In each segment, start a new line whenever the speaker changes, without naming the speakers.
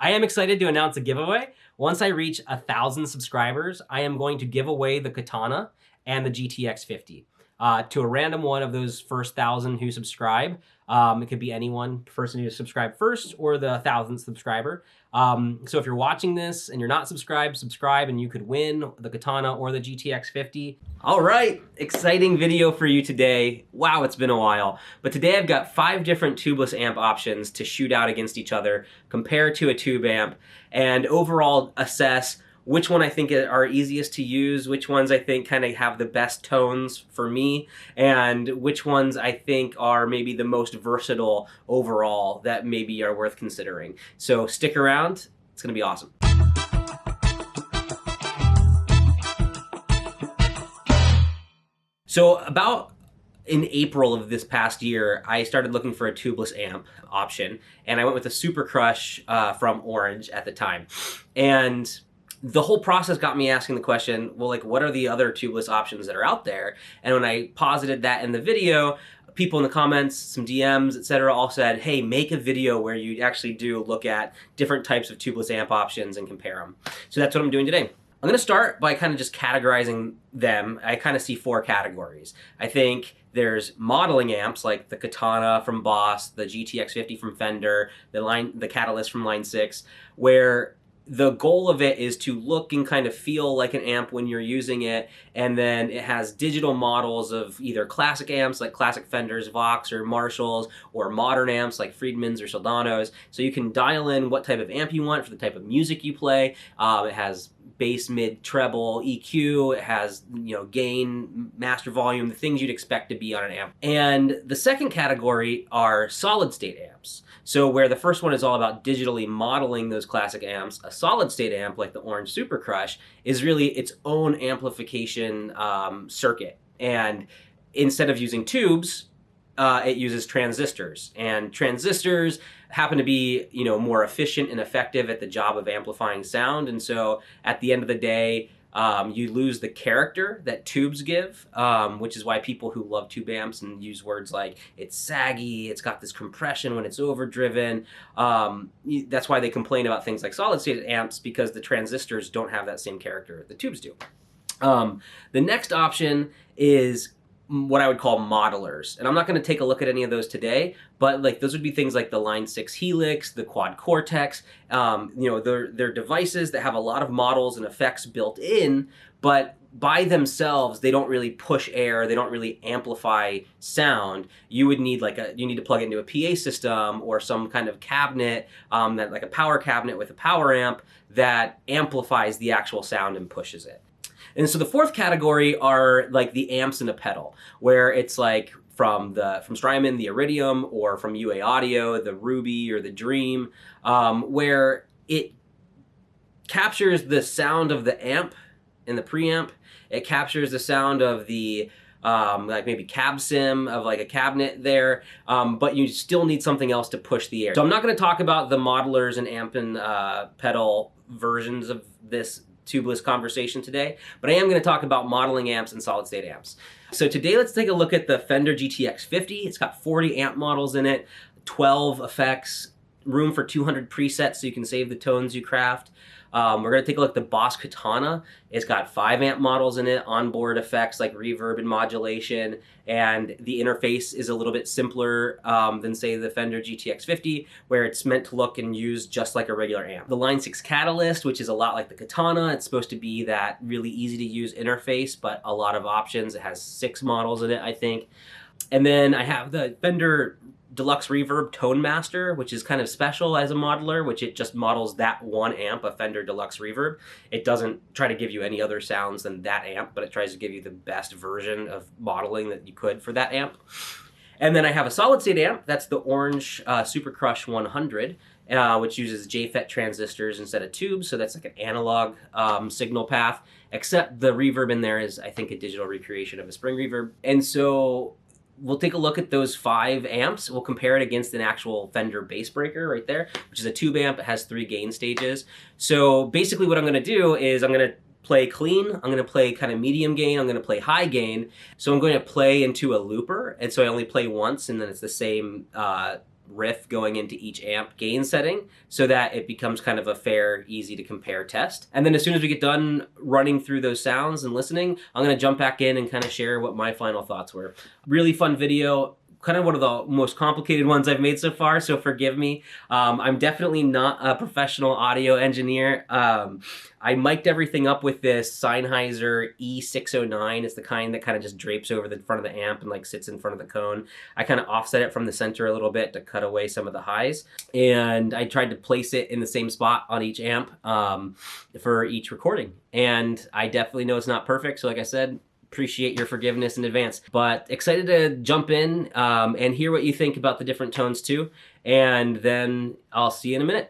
I am excited to announce a giveaway. Once I reach 1,000 subscribers, I am going to give away the Katana and the GTX 50 to a random one of those first 1,000 who subscribe. It could be anyone, person who subscribed first or the 1,000th subscriber. So if you're watching this and you're not subscribed, subscribe and you could win the Katana or the GTX 50. All right, exciting video for you today. Wow, it's been a while. But today I've got 5 different tubeless amp options to shoot out against each other, compare to a tube amp, and overall assess which one I think are easiest to use, which ones I think kind of have the best tones for me, and which ones I think are maybe the most versatile overall that maybe are worth considering. So stick around, it's gonna be awesome. So about in April of this past year, I started looking for a tubeless amp option, and I went with a Super Crush from Orange at the time. And the whole process got me asking the question, well, like, what are the other tubeless options that are out there? And when I posited that in the video, people in the comments, some DMs, etc., all said, hey, make a video where you actually do look at different types of tubeless amp options and compare them. So that's what I'm doing today. I'm gonna start by kind of just categorizing them. I kind of see 4 categories. I think there's modeling amps like the Katana from Boss, the GTX 50 from Fender, the Catalyst from Line 6, where the goal of it is to look and kind of feel like an amp when you're using it, and then it has digital models of either classic amps like classic Fenders, Vox, or Marshalls, or modern amps like Friedmans or Soldanos. So you can dial in what type of amp you want for the type of music you play. It has bass, mid, treble, EQ, it has, you know, gain, master volume, the things you'd expect to be on an amp. And the second category are solid state amps. So where the first one is all about digitally modeling those classic amps, a solid state amp like the Orange Super Crush is really its own amplification circuit. And instead of using tubes, it uses transistors, and transistors happen to be, you know, more efficient and effective at the job of amplifying sound. And so at the end of the day, you lose the character that tubes give, which is why people who love tube amps and use words like it's saggy, it's got this compression when it's overdriven, that's why they complain about things like solid state amps, because the transistors don't have that same character the tubes do. The next option is what I would call modelers. And I'm not going to take a look at any of those today, but like those would be things like the Line 6 Helix, the Quad Cortex. You know, they're devices that have a lot of models and effects built in, but by themselves, they don't really push air, they don't really amplify sound. You would need you need to plug it into a PA system or some kind of cabinet, that like a power cabinet with a power amp that amplifies the actual sound and pushes it. And so the fourth category are like the amps in a pedal, where it's like from Strymon, the Iridium, or from UA Audio, the Ruby or the Dream, where it captures the sound of the amp in the preamp. It captures the sound of the like maybe cab sim of like a cabinet there, but you still need something else to push the air. So I'm not going to talk about the modelers and amp and pedal versions of this tubeless conversation today, but I am going to talk about modeling amps and solid state amps. So today let's take a look at the Fender GTX 50. It's got 40 amp models in it, 12 effects, room for 200 presets so you can save the tones you craft. We're going to take a look at the Boss Katana. It's got 5 amp models in it, onboard effects like reverb and modulation, and the interface is a little bit simpler than, say, the Fender GTX 50, where it's meant to look and use just like a regular amp. The Line 6 Catalyst, which is a lot like the Katana, it's supposed to be that really easy to use interface, but a lot of options. It has 6 models in it, I think. And then I have the Fender Deluxe Reverb Tone Master, which is kind of special as a modeler, which it just models that one amp, a Fender Deluxe Reverb. It doesn't try to give you any other sounds than that amp, but it tries to give you the best version of modeling that you could for that amp. And then I have a solid state amp, that's the Orange Super Crush 100, which uses JFET transistors instead of tubes, so that's like an analog signal path, except the reverb in there is, I think, a digital recreation of a spring reverb. And so we'll take a look at those 5 amps. We'll compare it against an actual Fender bass breaker right there, which is a tube amp. It has 3 gain stages. So basically what I'm going to do is I'm going to play clean, I'm going to play kind of medium gain, I'm going to play high gain. So I'm going to play into a looper, and so I only play once, and then it's the same riff going into each amp gain setting so that it becomes kind of a fair, easy to compare test. And then as soon as we get done running through those sounds and listening, I'm gonna jump back in and kind of share what my final thoughts were. Really fun video. Kind of one of the most complicated ones I've made so far, so forgive me. I'm definitely not a professional audio engineer. I mic'd everything up with this Sennheiser E609. It's the kind that kind of just drapes over the front of the amp and like sits in front of the cone. I kind of offset it from the center a little bit to cut away some of the highs. And I tried to place it in the same spot on each amp for each recording. And I definitely know it's not perfect, so like I said, appreciate your forgiveness in advance. But excited to jump in and hear what you think about the different tones too. And then I'll see you in a minute.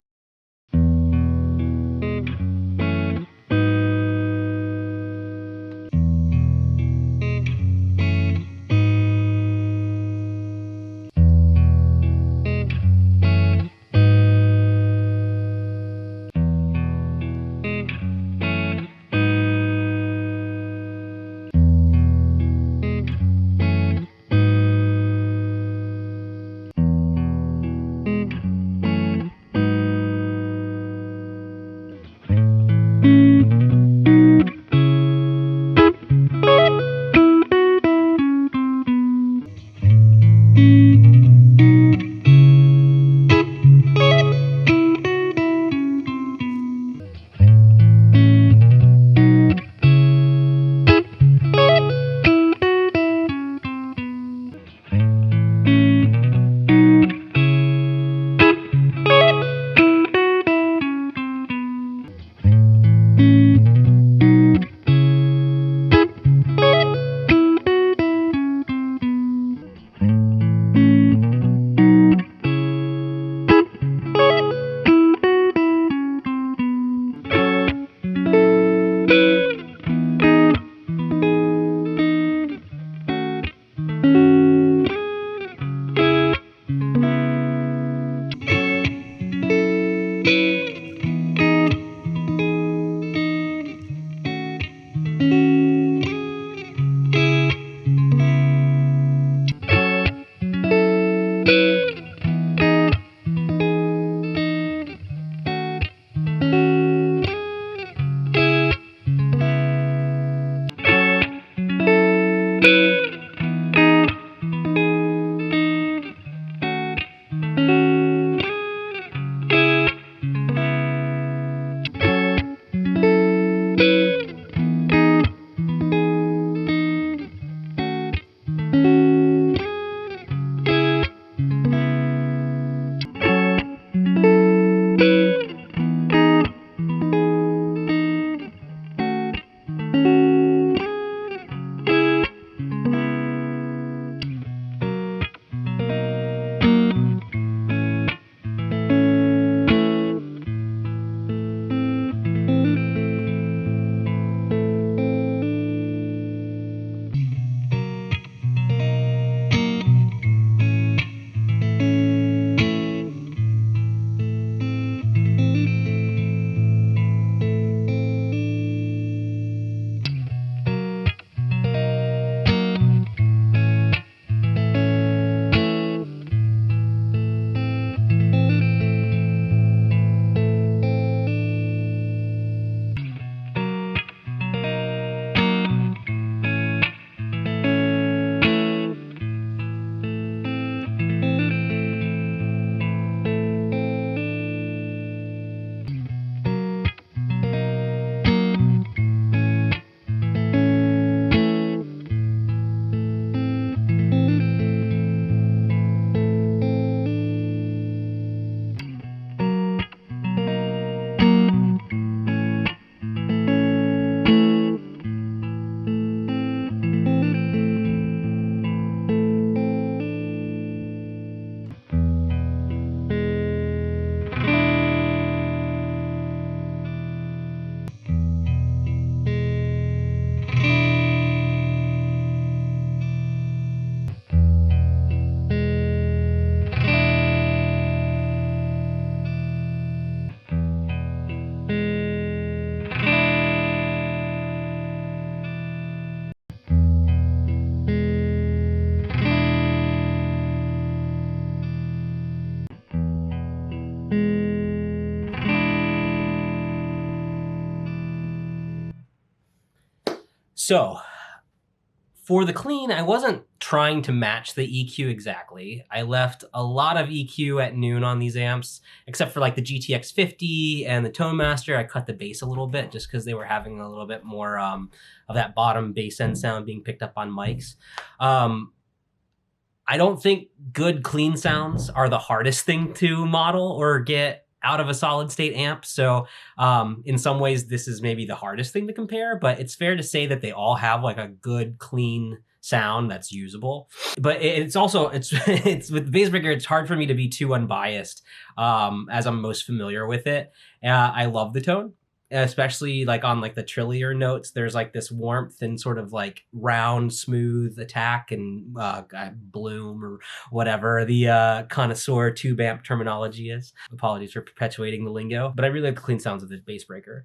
So for the clean, I wasn't trying to match the EQ exactly. I left a lot of EQ at noon on these amps, except for like the GTX 50 and the Tone Master. I cut the bass a little bit just because they were having a little bit more of that bottom bass end sound being picked up on mics. I don't think good clean sounds are the hardest thing to model or get out of a solid state amp. So in some ways, this is maybe the hardest thing to compare, but it's fair to say that they all have like a good clean sound that's usable. But it's also, it's with Bassbreaker, it's hard for me to be too unbiased as I'm most familiar with it. I love the tone, especially like on like the trillier notes. There's like this warmth and sort of like round smooth attack and bloom or whatever the connoisseur tube amp terminology is. Apologies for perpetuating the lingo, but I really like the clean sounds of the Bassbreaker.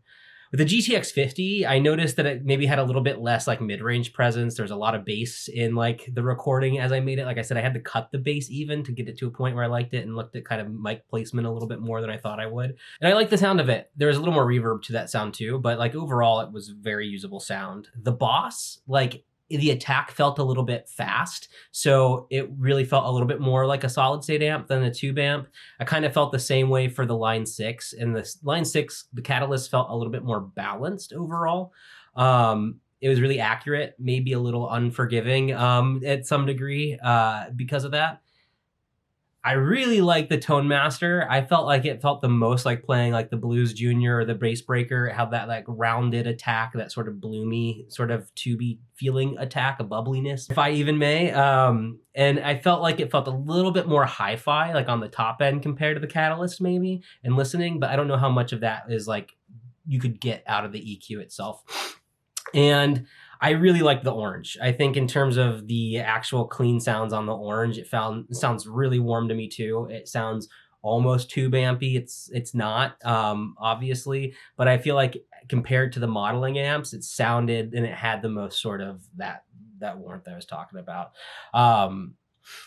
With the GTX 50, I noticed that it maybe had a little bit less like mid-range presence. There's a lot of bass in like the recording as I made it. Like I said, I had to cut the bass even to get it to a point where I liked it and looked at kind of mic placement a little bit more than I thought I would. And I like the sound of it. There was a little more reverb to that sound too, but like overall it was a very usable sound. The Boss, like the attack felt a little bit fast, so it really felt a little bit more like a solid state amp than a tube amp. I kind of felt the same way for the Line 6. And the Line 6, the Catalyst felt a little bit more balanced overall. It was really accurate, maybe a little unforgiving at some degree because of that. I really like the Tone Master. I felt like it felt the most like playing like the Blues Junior or the Bassbreaker. It had that like rounded attack, that sort of bloomy, sort of tubey feeling attack, a bubbliness, if I even may. And I felt like it felt a little bit more hi-fi, like on the top end compared to the Catalyst maybe, and listening, but I don't know how much of that is like you could get out of the EQ itself. And I really like the Orange. I think in terms of the actual clean sounds on the Orange, it sounds really warm to me too. It sounds almost tube ampy. It's not, obviously, but I feel like compared to the modeling amps, it sounded and it had the most sort of that warmth I was talking about.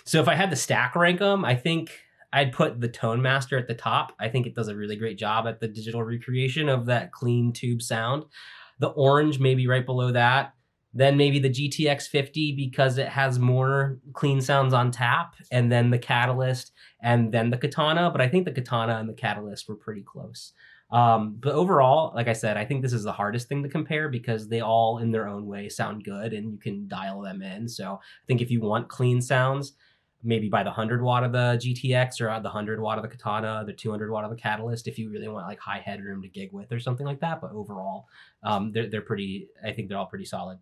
So if I had to stack rank them, I think I'd put the Tone Master at the top. I think it does a really great job at the digital recreation of that clean tube sound. The Orange maybe right below that. Then maybe the GTX 50 because it has more clean sounds on tap, and then the Catalyst, and then the Katana. But I think the Katana and the Catalyst were pretty close. But overall, like I said, I think this is the hardest thing to compare because they all in their own way sound good and you can dial them in. So I think if you want clean sounds, maybe buy the 100 watt of the GTX or the 100 watt of the Katana, the 200 watt of the Catalyst if you really want like high headroom to gig with or something like that. But overall, they're pretty, I think they're all pretty solid.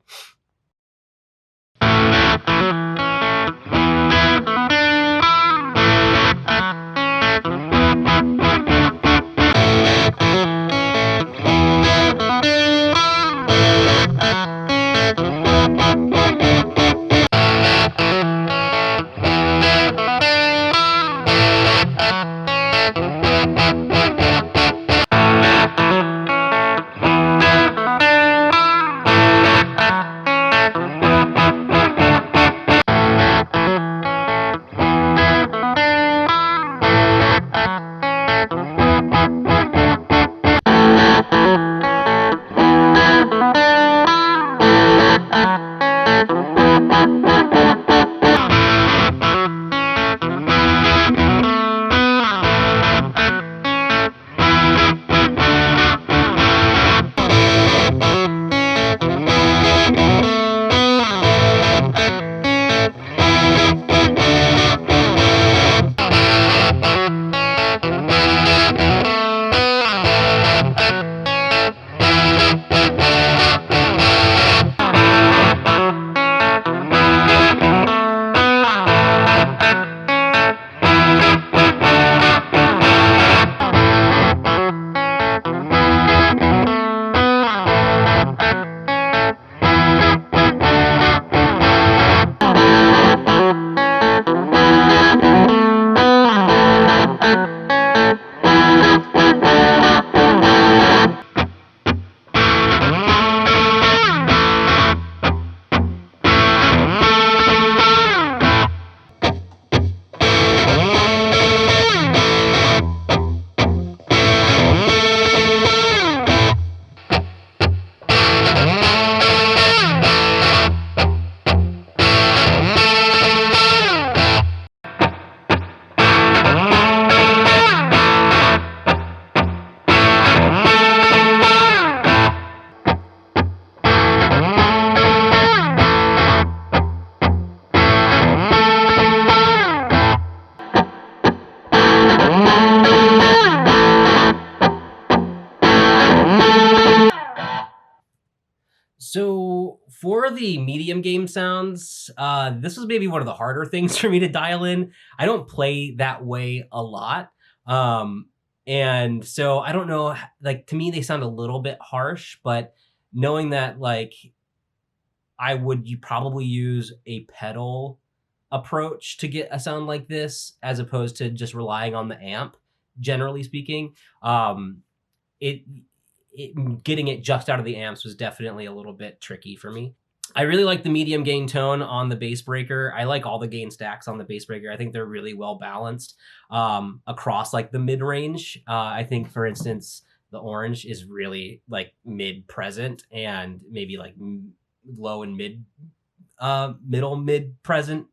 So for the medium game sounds, this was maybe one of the harder things for me to dial in. I don't play that way a lot. Um, and so I don't know, like to me, they sound a little bit harsh, but knowing that like you probably use a pedal approach to get a sound like this, as opposed to just relying on the amp, generally speaking. Um, it getting it just out of the amps was definitely a little bit tricky for me. I really like the medium gain tone on the bass breaker. I like all the gain stacks on the bass breaker. I think they're really well balanced across like the mid range. I think, for instance, the orange is really like mid present and maybe like low and middle mid present.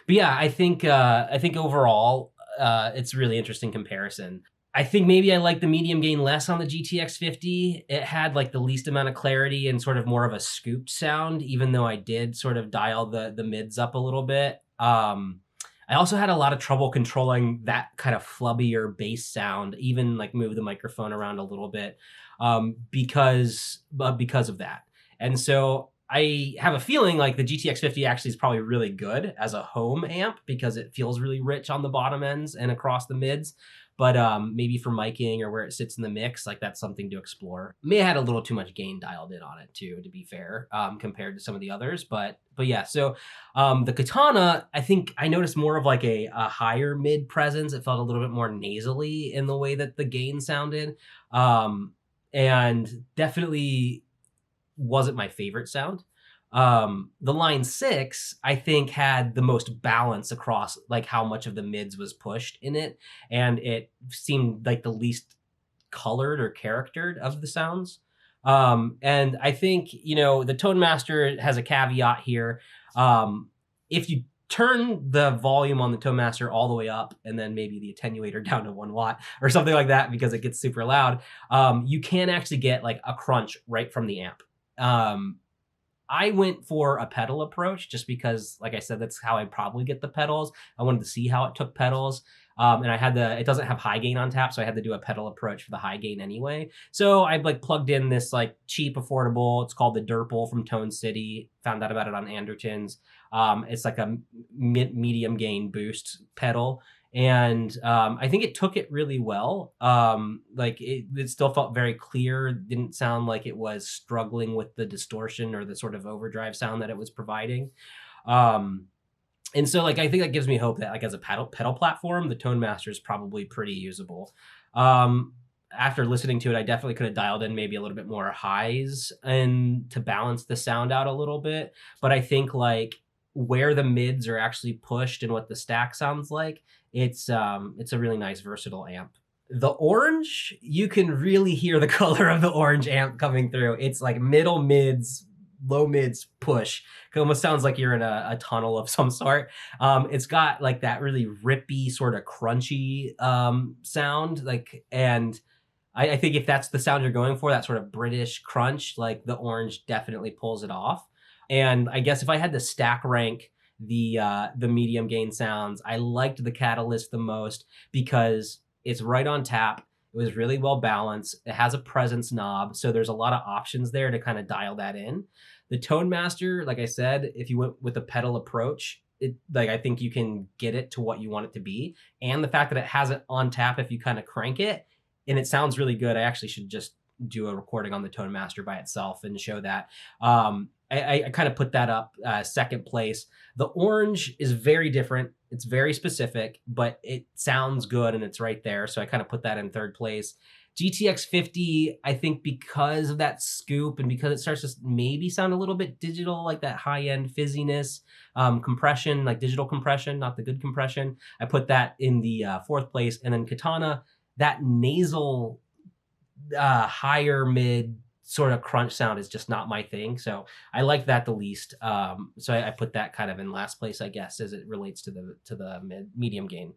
But yeah, I think overall it's a really interesting comparison. I think maybe I like the medium gain less on the GTX 50. It had like the least amount of clarity and sort of more of a scooped sound, even though I did sort of dial the mids up a little bit. I also had a lot of trouble controlling that kind of flubbier bass sound, even like move the microphone around a little bit because of that. And so I have a feeling like the GTX 50 actually is probably really good as a home amp because it feels really rich on the bottom ends and across the mids. But maybe for miking or where it sits in the mix, like that's something to explore. May have had a little too much gain dialed in on it too, to be fair, compared to some of the others. But yeah, so the Katana, I think I noticed more of like a higher mid presence. It felt a little bit more nasally in the way that the gain sounded, and definitely wasn't my favorite sound. The line 6 I think had the most balance across like how much of the mids was pushed in it, and it seemed like the least colored or charactered of the sounds. And I think, you know, the Tone Master has a caveat here. If you turn the volume on the Tone Master all the way up and then maybe the attenuator down to 1 watt or something like that because it gets super loud, you can actually get like a crunch right from the amp. I went for a pedal approach just because, like I said, that's how I probably get the pedals. I wanted to see how it took pedals. And it doesn't have high gain on tap, so I had to do a pedal approach for the high gain anyway. So I like plugged in this like cheap, affordable, it's called the Derpal from Tone City. Found out about it on Anderton's. It's like a medium gain boost pedal. And I think it took it really well. Like it still felt very clear. Didn't sound like it was struggling with the distortion or the sort of overdrive sound that it was providing. And so like I think that gives me hope that like as a pedal platform, the Tone Master is probably pretty usable. After listening to it, I definitely could have dialed in maybe a little bit more highs and to balance the sound out a little bit. But I think like where the mids are actually pushed and what the stack sounds like, it's a really nice versatile amp. The orange, you can really hear the color of the orange amp coming through. It's like middle mids, low mids push. It almost sounds like you're in a tunnel of some sort. It's got like that really rippy sort of crunchy sound, like, and I think if that's the sound you're going for, that sort of British crunch, like the orange definitely pulls it off. And I guess if I had to stack rank the medium gain sounds, I liked the Catalyst the most because it's right on tap. It was really well balanced. It has a presence knob, so there's a lot of options there to kind of dial that in. The Tone Master, like I said, if you went with a pedal approach, I think you can get it to what you want it to be. And the fact that it has it on tap if you kind of crank it, and it sounds really good. I actually should just do a recording on the Tone Master by itself and show that. I kind of put that up second place. The orange is very different. It's very specific, but it sounds good and it's right there. So I kind of put that in third place. GTX 50, I think because of that scoop and because it starts to maybe sound a little bit digital, like that high-end fizziness, compression, like digital compression, not the good compression. I put that in the fourth place. And then Katana, that nasal, higher mid sort of crunch sound is just not my thing. So I like that the least. So I put that kind of in last place, I guess, as it relates to the medium gain.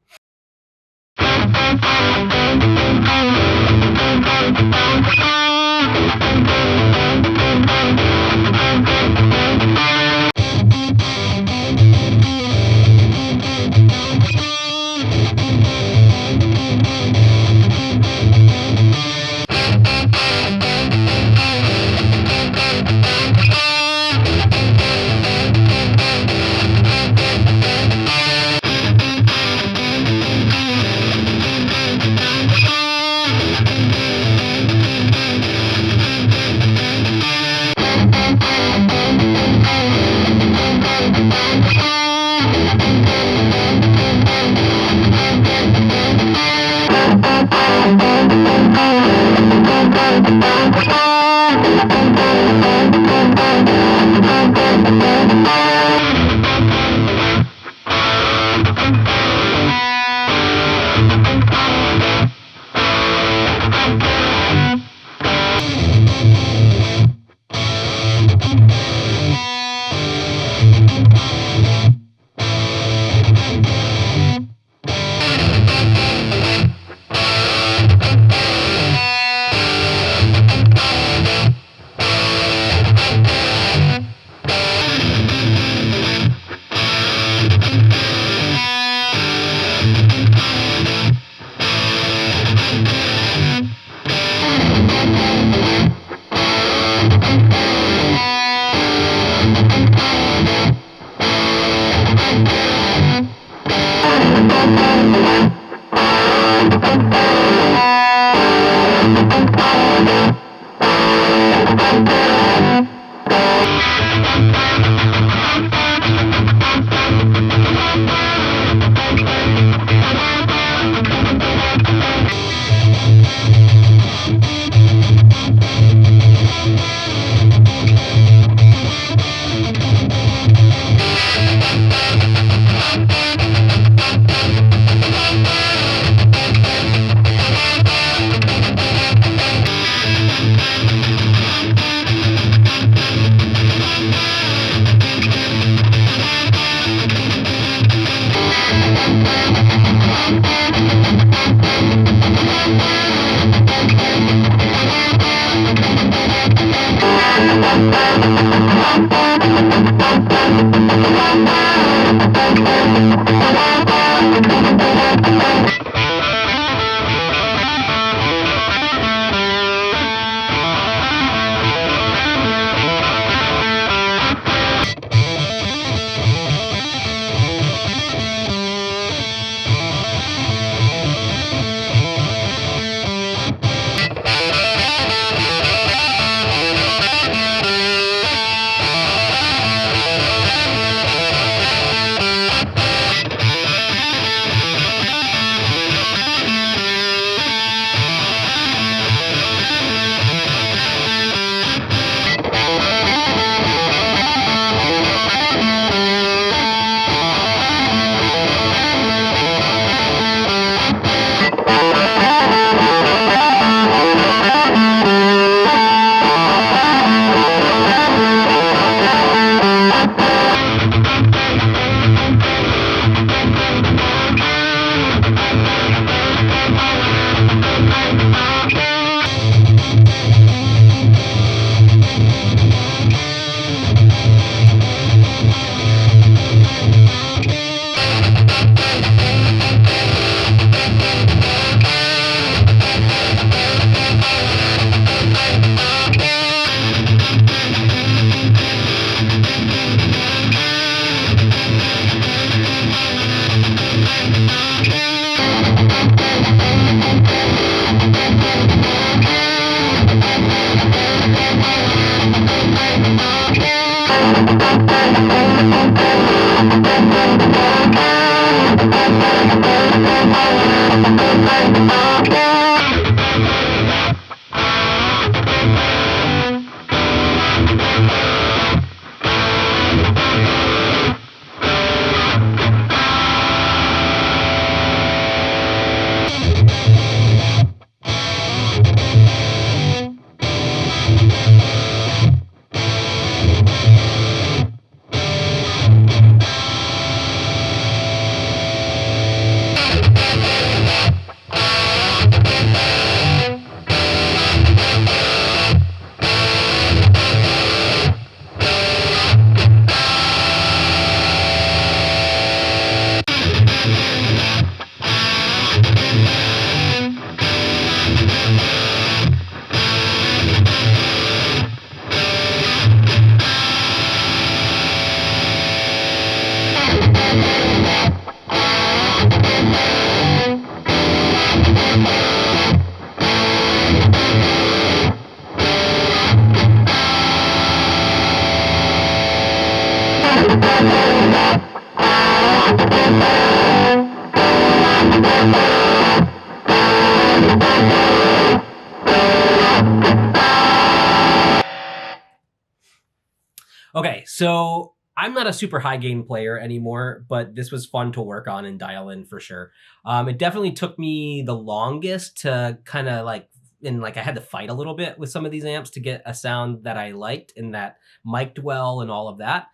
Okay, so I'm not a super high gain player anymore, but this was fun to work on and dial in for sure. It definitely took me the longest to kind of like, and like I had to fight a little bit with some of these amps to get a sound that I liked and that mic'd well and all of that.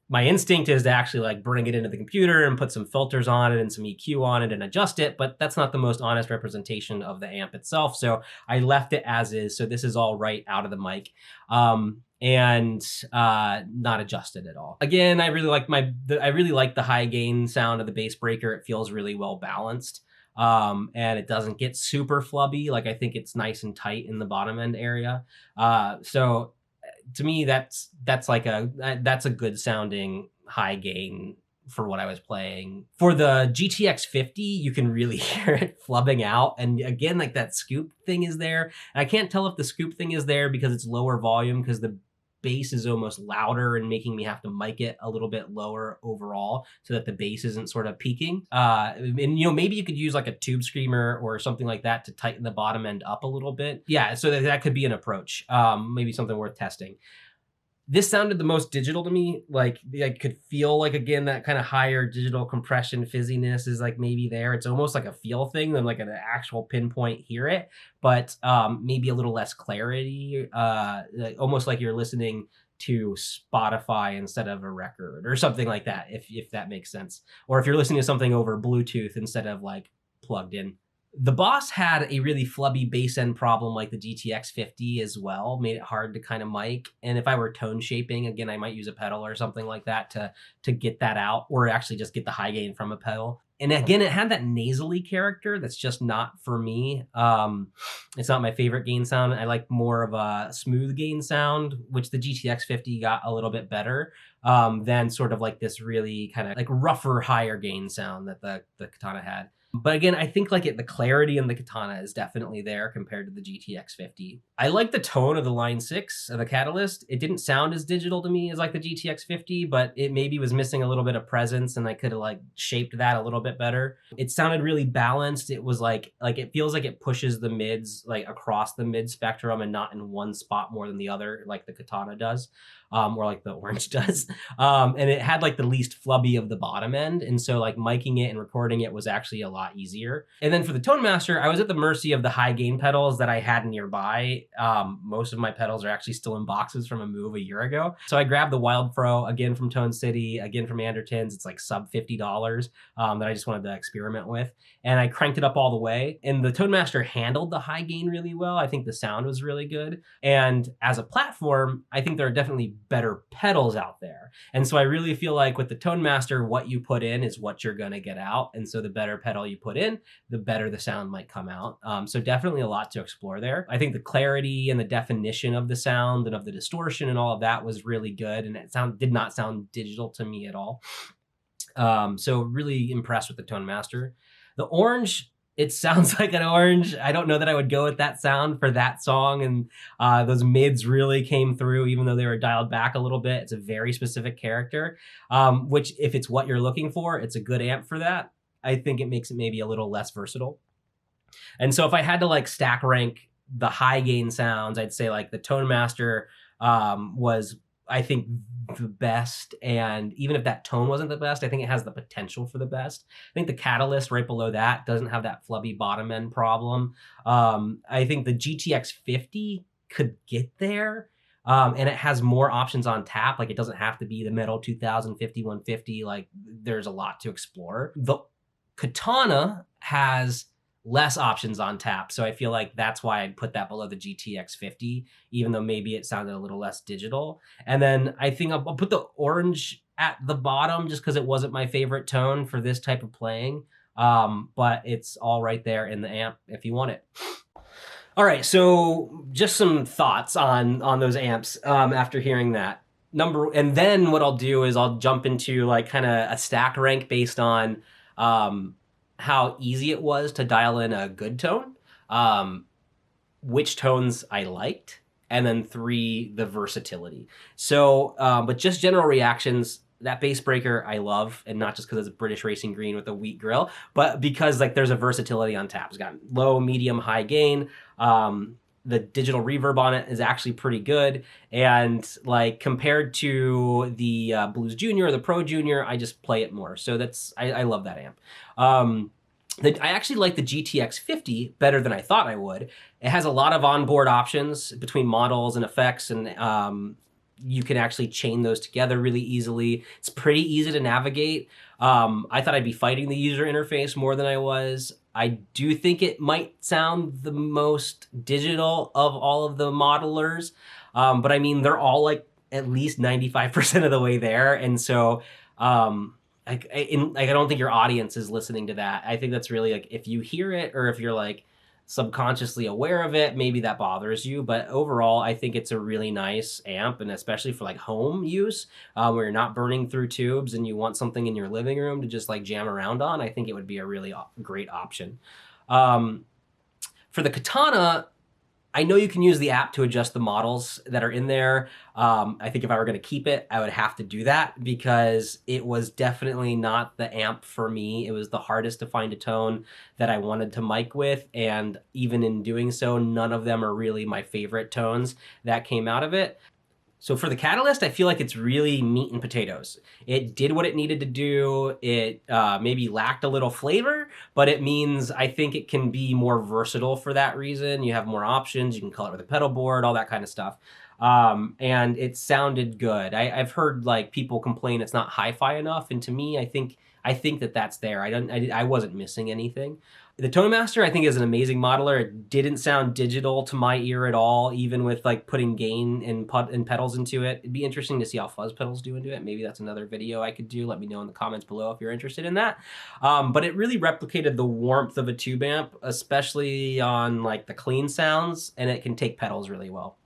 My instinct is to actually like bring it into the computer and put some filters on it and some EQ on it and adjust it, but that's not the most honest representation of the amp itself. So I left it as is. So this is all right out of the mic. And not adjusted at all. Again, I really like I really like the high gain sound of the bass breaker. It feels really well balanced. And it doesn't get super flubby. Like I think it's nice and tight in the bottom end area. So to me, that's a good sounding high gain for what I was playing. For the GTX 50, you can really hear it flubbing out. And again, like that scoop thing is there. And I can't tell if the scoop thing is there because it's lower volume, because the bass is almost louder and making me have to mic it a little bit lower overall so that the bass isn't sort of peaking. And maybe you could use like a tube screamer or something like that to tighten the bottom end up a little bit. Yeah, so that could be an approach. Maybe something worth testing. This sounded the most digital to me. Like I could feel like, again, that kind of higher digital compression fizziness is like maybe there. It's almost like a feel thing than like an actual pinpoint hear it, but maybe a little less clarity, almost like you're listening to Spotify instead of a record or something like that, if that makes sense. Or if you're listening to something over Bluetooth instead of like plugged in. The Boss had a really flubby bass end problem like the GTX 50 as well, made it hard to kind of mic. And if I were tone shaping, again, I might use a pedal or something like that to get that out, or actually just get the high gain from a pedal. And again, it had that nasally character that's just not for me. It's not my favorite gain sound. I like more of a smooth gain sound, which the GTX 50 got a little bit better than sort of like this really kind of like rougher, higher gain sound that the Katana had. But again, I think like the clarity in the Katana is definitely there compared to the GTX 50. I like the tone of the Line 6 of the Catalyst. It didn't sound as digital to me as like the GTX 50, but it maybe was missing a little bit of presence and I could have like shaped that a little bit better. It sounded really balanced. It was like it feels like it pushes the mids like across the mid spectrum and not in one spot more than the other like the Katana does. Or like the Orange does. And it had like the least flubby of the bottom end. And so like miking it and recording it was actually a lot easier. And then for the Tone Master, I was at the mercy of the high gain pedals that I had nearby. Most of my pedals are actually still in boxes from a move a year ago. So I grabbed the Wild Pro, again from Tone City, again from Andertons. It's like sub $50 that I just wanted to experiment with. And I cranked it up all the way. And the Tone Master handled the high gain really well. I think the sound was really good. And as a platform, I think there are definitely better pedals out there. And so I really feel like with the Tone Master, what you put in is what you're going to get out. And so the better pedal you put in, the better the sound might come out. So definitely a lot to explore there. I think the clarity and the definition of the sound and of the distortion and all of that was really good. And it did not sound digital to me at all. So really impressed with the Tone Master. The Orange, It sounds like an orange. I don't know that I would go with that sound for that song. And those mids really came through, even though they were dialed back a little bit. It's a very specific character, which if it's what you're looking for, it's a good amp for that. I think it makes it maybe a little less versatile. And so if I had to like stack rank the high gain sounds, I'd say like the Tone Master was, I think, the best. And even if that tone wasn't the best, I think it has the potential for the best. I think the Catalyst right below that doesn't have that flubby bottom end problem. I think the GTX 50 could get there. And it has more options on tap. Like it doesn't have to be the metal 2050, 150. Like there's a lot to explore. The Katana has less options on tap. So I feel like that's why I'd put that below the GTX 50, even though maybe it sounded a little less digital. And then I think I'll put the orange at the bottom just because it wasn't my favorite tone for this type of playing. But it's all right there in the amp if you want it. All right, so just some thoughts on those amps after hearing that. And then what I'll do is I'll jump into like kind of a stack rank based on how easy it was to dial in a good tone, which tones I liked, and then 3, the versatility. So, but just general reactions, that bass breaker I love, and not just because it's a British Racing Green with a wheat grill, but because like there's a versatility on tap. It's got low, medium, high gain. The digital reverb on it is actually pretty good. And like compared to the Blues Junior or the Pro Junior, I just play it more. So I love that amp. I actually like the GTX 50 better than I thought I would. It has a lot of onboard options between models and effects, and you can actually chain those together really easily. It's pretty easy to navigate. I thought I'd be fighting the user interface more than I was. I do think it might sound the most digital of all of the modelers, but I mean, they're all like at least 95% of the way there. And so I don't think your audience is listening to that. I think that's really like, if you hear it or if you're like subconsciously aware of it, maybe that bothers you. But overall, I think it's a really nice amp, and especially for like home use, where you're not burning through tubes and you want something in your living room to just like jam around on. I think it would be a really great option. For the Katana, I know you can use the app to adjust the models that are in there. I think if I were going to keep it, I would have to do that because it was definitely not the amp for me. It was the hardest to find a tone that I wanted to mic with. And even in doing so, none of them are really my favorite tones that came out of it. So for the Catalyst, I feel like it's really meat and potatoes. It did what it needed to do. It maybe lacked a little flavor, but it means I think it can be more versatile for that reason. You have more options. You can color with a pedal board, all that kind of stuff. And it sounded good. I've heard like people complain it's not hi-fi enough, and to me, I think that that's there. I wasn't missing anything. The Tone Master, I think, is an amazing modeler. It didn't sound digital to my ear at all, even with like putting gain and pedals into it. It'd be interesting to see how fuzz pedals do into it. Maybe that's another video I could do. Let me know in the comments below if you're interested in that. But it really replicated the warmth of a tube amp, especially on like the clean sounds, and it can take pedals really well.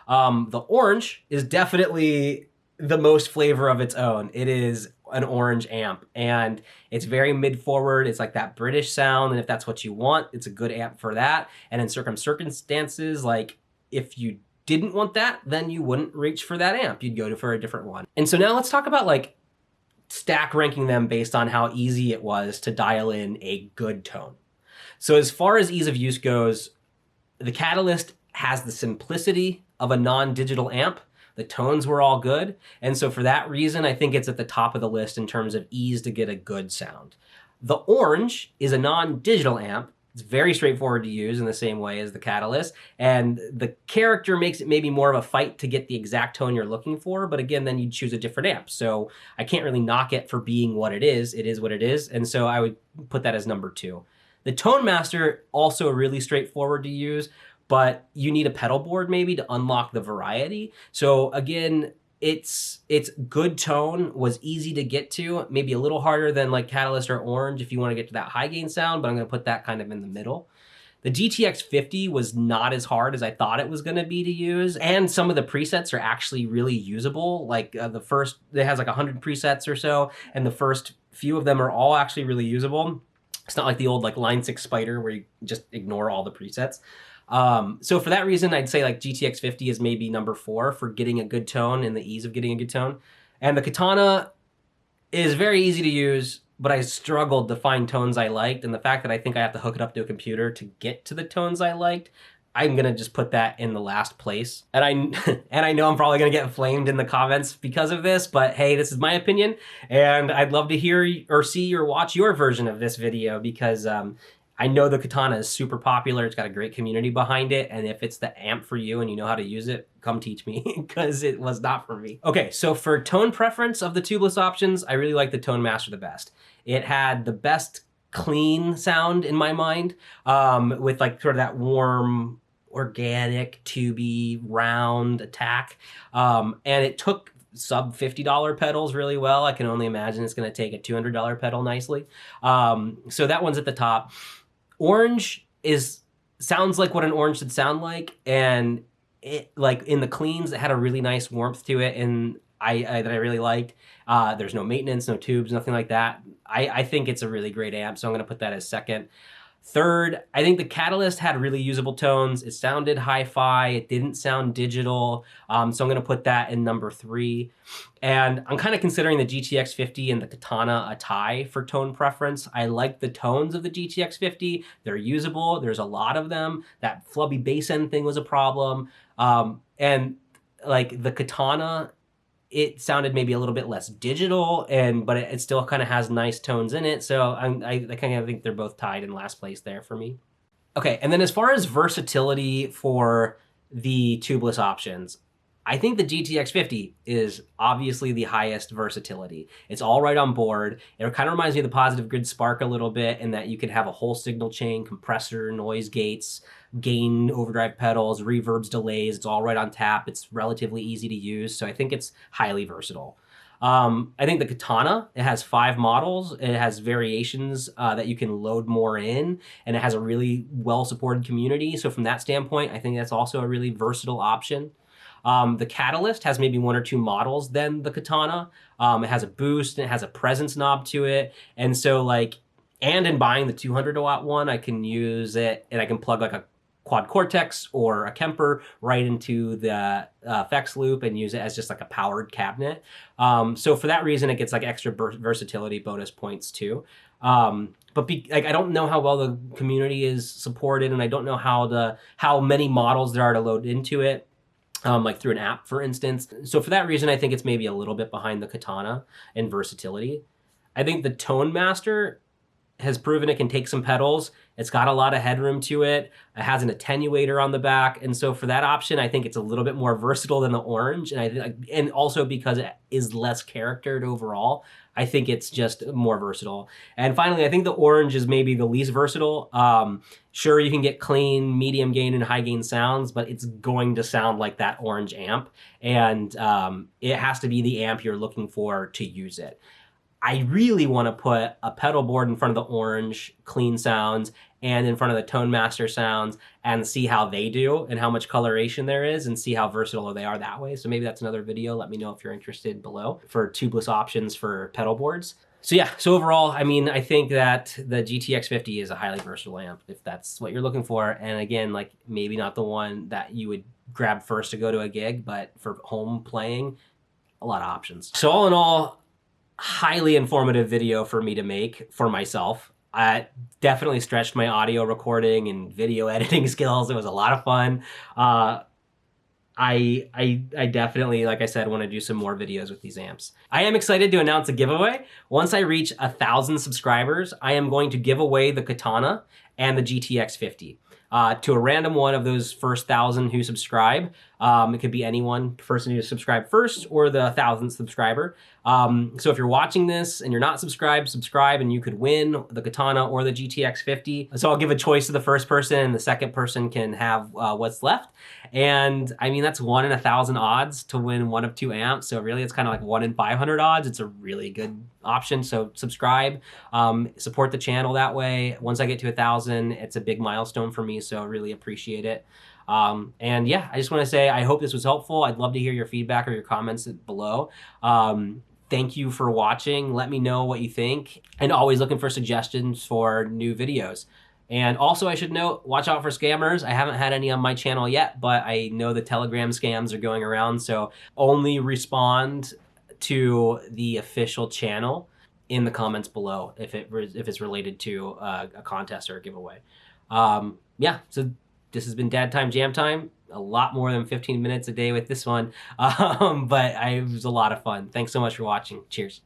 The orange is definitely the most flavor of its own. It is an orange amp, and it's very mid-forward. It's like that British sound, and if that's what you want, it's a good amp for that. And in circumstances, like if you didn't want that, then you wouldn't reach for that amp. You'd go for a different one. And so now let's talk about like stack ranking them based on how easy it was to dial in a good tone. So as far as ease of use goes, the Catalyst has the simplicity of a non-digital amp. The tones were all good. And so for that reason, I think it's at the top of the list in terms of ease to get a good sound. The orange is a non-digital amp. It's very straightforward to use in the same way as the Catalyst. And the character makes it maybe more of a fight to get the exact tone you're looking for. But again, then you choose a different amp. So I can't really knock it for being what it is. It is what it is. And so I would put that as number 2. The Tone Master, also really straightforward to use, but you need a pedal board maybe to unlock the variety. So again, its good tone was easy to get to, maybe a little harder than like Catalyst or Orange if you want to get to that high gain sound, but I'm going to put that kind of in the middle. The GTX 50 was not as hard as I thought it was going to be to use, and some of the presets are actually really usable. Like it has like 100 presets or so, and the first few of them are all actually really usable. It's not like the old like Line 6 Spider where you just ignore all the presets. So for that reason, I'd say like GTX 50 is maybe number 4 for getting a good tone and the ease of getting a good tone. And the Katana is very easy to use, but I struggled to find tones I liked. And the fact that I think I have to hook it up to a computer to get to the tones I liked, I'm gonna just put that in the last place. And I and I know I'm probably gonna get flamed in the comments because of this, but hey, this is my opinion, and I'd love to hear or see or watch your version of this video because I know the Katana is super popular. It's got a great community behind it, and if it's the amp for you and you know how to use it, come teach me because it was not for me. Okay, so for tone preference of the tubeless options, I really like the Tone Master the best. It had the best clean sound in my mind, with like sort of that warm, organic, tubey, round attack. And it took sub $50 pedals really well. I can only imagine it's going to take a $200 pedal nicely. So that one's at the top. Orange sounds like what an orange should sound like, and it like in the cleans, it had a really nice warmth to it, and that I really liked. There's no maintenance, no tubes, nothing like that. I think it's a really great amp, so I'm going to put that as second. Third, I think the Catalyst had really usable tones. It sounded hi-fi. It didn't sound digital. So I'm going to put that in number 3. And I'm kind of considering the GTX 50 and the Katana a tie for tone preference. I like the tones of the GTX 50. They're usable. There's a lot of them. That flubby bass end thing was a problem. And like the Katana, it sounded maybe a little bit less digital, but it still kind of has nice tones in it. So I kind of think they're both tied in last place there for me. Okay, and then as far as versatility for the tubeless options, I think the GTX 50 is obviously the highest versatility. It's all right on board. It kind of reminds me of the Positive Grid Spark a little bit in that you can have a whole signal chain, compressor, noise gates, gain, overdrive pedals, reverbs, delays. It's all right on tap. It's relatively easy to use. So I think it's highly versatile. I think the Katana, it has 5 models. It has variations that you can load more in, and it has a really well-supported community. So from that standpoint, I think that's also a really versatile option. The Catalyst has maybe 1 or 2 models than the Katana. It has a boost and it has a presence knob to it. And so like, and in buying the 200 watt one, I can use it and I can plug like a Quad Cortex or a Kemper right into the effects loop and use it as just like a powered cabinet. So for that reason, it gets like extra versatility bonus points too. But like, I don't know how well the community is supported, and I don't know how many models there are to load into it. Like through an app, for instance. So for that reason, I think it's maybe a little bit behind the Katana in versatility. I think the Tone Master has proven it can take some pedals. It's got a lot of headroom to it. It has an attenuator on the back. And so for that option, I think it's a little bit more versatile than the Orange. And also because it is less charactered overall, I think it's just more versatile. And finally, I think the Orange is maybe the least versatile. Sure, you can get clean, medium gain, and high gain sounds, but it's going to sound like that Orange amp. And it has to be the amp you're looking for to use it. I really want to put a pedal board in front of the Orange clean sounds and in front of the Tone Master sounds and see how they do and how much coloration there is and see how versatile they are that way. So maybe that's another video. Let me know if you're interested below for tubeless options for pedal boards. So yeah, so overall, I mean, I think that the GTX 50 is a highly versatile amp if that's what you're looking for. And again, like maybe not the one that you would grab first to go to a gig, but for home playing, a lot of options. So all in all, highly informative video for me to make for myself. I definitely stretched my audio recording and video editing skills. It was a lot of fun. I definitely, like I said, want to do some more videos with these amps. I am excited to announce a giveaway. Once I reach 1,000 subscribers, I am going to give away the Katana and the GTX 50. To a random one of those first 1,000 who subscribe. It could be anyone, person who subscribed first or the 1,000th subscriber. So if you're watching this and you're not subscribed, subscribe and you could win the Katana or the GTX 50. So I'll give a choice to the first person and the second person can have what's left. And I mean, that's 1 in 1,000 odds to win one of 2 amps. So really it's kind of like 1 in 500 odds. It's a really good option. So subscribe, support the channel that way. Once I get to 1,000, it's a big milestone for me. So I really appreciate it. And yeah, I just want to say, I hope this was helpful. I'd love to hear your feedback or your comments below. Thank you for watching. Let me know what you think, and always looking for suggestions for new videos. And also, I should note, watch out for scammers. I haven't had any on my channel yet, but I know the Telegram scams are going around, so only respond to the official channel in the comments below if it's related to a contest or a giveaway. Yeah, so this has been Dad Time Jam Time. A lot more than 15 minutes a day with this one, but it was a lot of fun. Thanks so much for watching. Cheers.